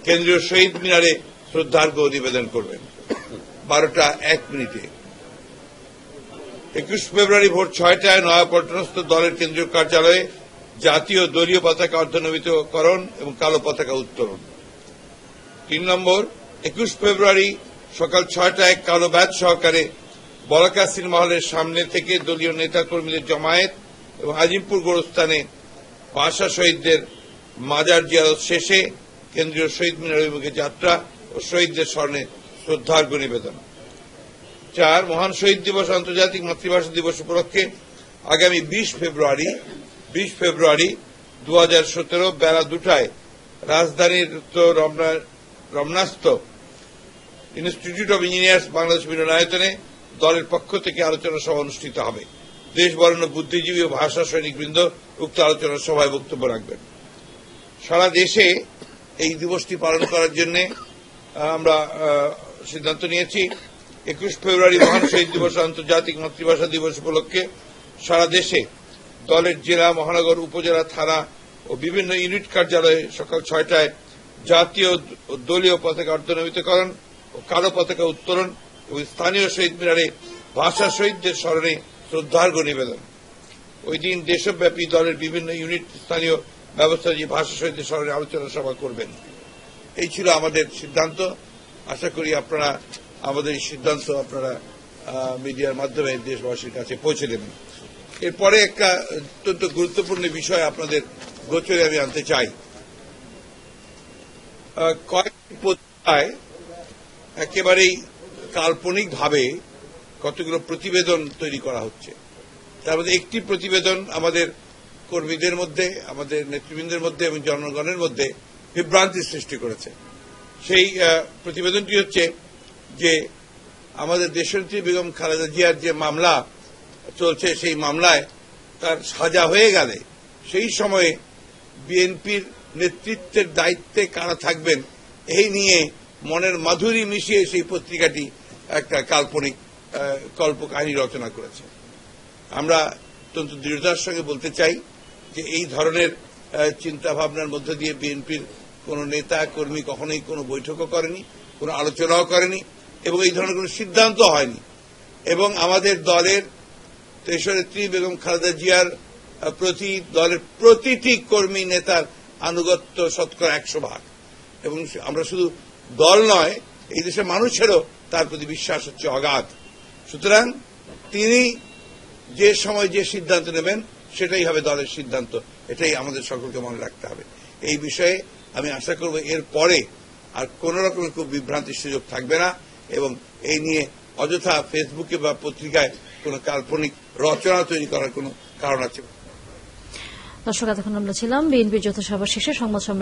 কেন্দ্রীয় শহীদ মিনারে শ্রদ্ধার্ঘ্য নিবেদন করবেন 12:01। 21 ফেব্রুয়ারি ভোর 6টায় নয়াপল্টনস্থ দলের কেন্দ্রীয় কার্যালয়ে জাতীয় দলীয় পতাকা অর্ধনমিতকরণ এবং কালো পতাকা উত্তোলন। 3 নম্বর, 21 ফেব্রুয়ারি সকাল 6টায় কালো ব্যাজ সহকারে বলাকা সিনেমা হলের সামনে থেকে দলীয় নেতাকর্মীদের জমায়েত এবং আজিমপুর গোরস্থানে ভাষা শহীদদের মাজার জিয়ারত শেষে কেন্দ্রীয় শহীদ মিনার অভিমুখে যাত্রা ও শহীদদের স্মরণে শ্রদ্ধার্ঘ্য নিবেদন। 4, মহান শহীদ দিবস আন্তর্জাতিক মাতৃভাষা দিবস উপলক্ষে আগামী 20 ফেব্রুয়ারি 2017 বেলা 2টায় রাজধানীর রমনাস্থ ইনস্টিটিউট অব ইঞ্জিনিয়ার্স বাংলাদেশ মিলনায়তনে দলের পক্ষ থেকে আলোচনা সভা অনুষ্ঠিত হবে। দেশ বরেণ্য বুদ্ধিজীবী ও ভাষা সৈনিকবৃন্দ উক্ত আলোচনা সভায় বক্তব্য রাখবেন। সারা দেশে এই দিবসটি পালন করার জন্য আমরা সিদ্ধান্ত নিয়েছি। 21 ফেব্রুয়ারি মহান শহীদ দিবস আন্তর্জাতিক মাতৃভাষা দিবস উপলক্ষে সারা দেশে দলের জেলা, মহানগর, উপজেলা, থানা ও বিভিন্ন ইউনিট কার্যালয়ে সকাল 6টায় জাতীয় ও দলীয় পতাকা অর্ধনমিতকরণ ও কালো পতাকা উত্তোলন এবং স্থানীয় শহীদ মিনারে ভাষা শহীদদের স্মরণে শ্রদ্ধার্ঘ্য নিবেদন। ওই দিন দেশব্যাপী দলের বিভিন্ন ইউনিট স্থানীয় ব্যবস্থায় ভাষা শহীদদের স্মরণে আলোচনা সভা করবেন। এই ছিল আমাদের সিদ্ধান্ত। আশা করি আপনারা আমাদের এই সিদ্ধান্ত আপনারা মিডিয়ার মাধ্যমে দেশবাসীর কাছে পৌঁছে দেবেন। এরপরে একটা অত্যন্ত গুরুত্বপূর্ণ বিষয় আপনাদের গোচরে আমি আনতে চাই। কয়েকটি পত্রিকায় একেবারেই কাল্পনিকভাবে কতগুলো প্রতিবেদন তৈরি করা হচ্ছে। তার মধ্যে একটি প্রতিবেদন আমাদের কর্মীদের মধ্যে, আমাদের নেতৃবৃন্দের মধ্যে এবং জনগণের মধ্যে বিভ্রান্তি সৃষ্টি করেছে। সেই প্রতিবেদনটি হচ্ছে যে আমাদের দেশনেত্রী বেগম খালেদা জিয়ার যে মামলা চলছে, সেই মামলায় তার সাজা হয়ে গেলে সেই সময়ে বিএনপির নেতৃত্বের দায়িত্বে কারা থাকবেন এই নিয়ে মনের মাধুরী মিশিয়ে সেই পত্রিকাটি একটা কাল্পনিক কল্পকাহিনী রচনা করেছে। আমরা অত্যন্ত দৃঢ়তার সঙ্গে বলতে চাই যে এই ধরনের চিন্তাভাবনার মধ্য দিয়ে বিএনপির কোন নেতা কর্মী কখনোই কোনো বৈঠকও করেনি, কোনো আলোচনাও করেনি এবং এই ধরনের কোনো সিদ্ধান্ত হয়নি। এবং আমাদের দলের দেশনেত্রী বেগম খালেদা জিয়ার প্রতি দলের প্রতিটি কর্মী নেতার আনুগত্য 100% এবং আমরা শুধু দল নয়, এই দেশের মানুষেরও তার প্রতি বিশ্বাস হচ্ছে অগাধ। সুতরাং তিনি যে সময় যে সিদ্ধান্ত নেবেন সেটাই হবে দলের সিদ্ধান্ত। এটাই আমাদের সকলকে মনে রাখতে হবে। এই বিষয়ে আমি আশা করব এর পরে আর কোন রকমের খুব বিভ্রান্তির সুযোগ থাকবে না এবং এই নিয়ে অযথা ফেসবুকে বা পত্রিকায় কোন কাল্পনিক রচনা তৈরি করার কোন কারণ আছে। দর্শক, এতক্ষণ আমরা ছিলাম বিএনপির যৌথ সভা শেষে সংবাদ সম্মেলন।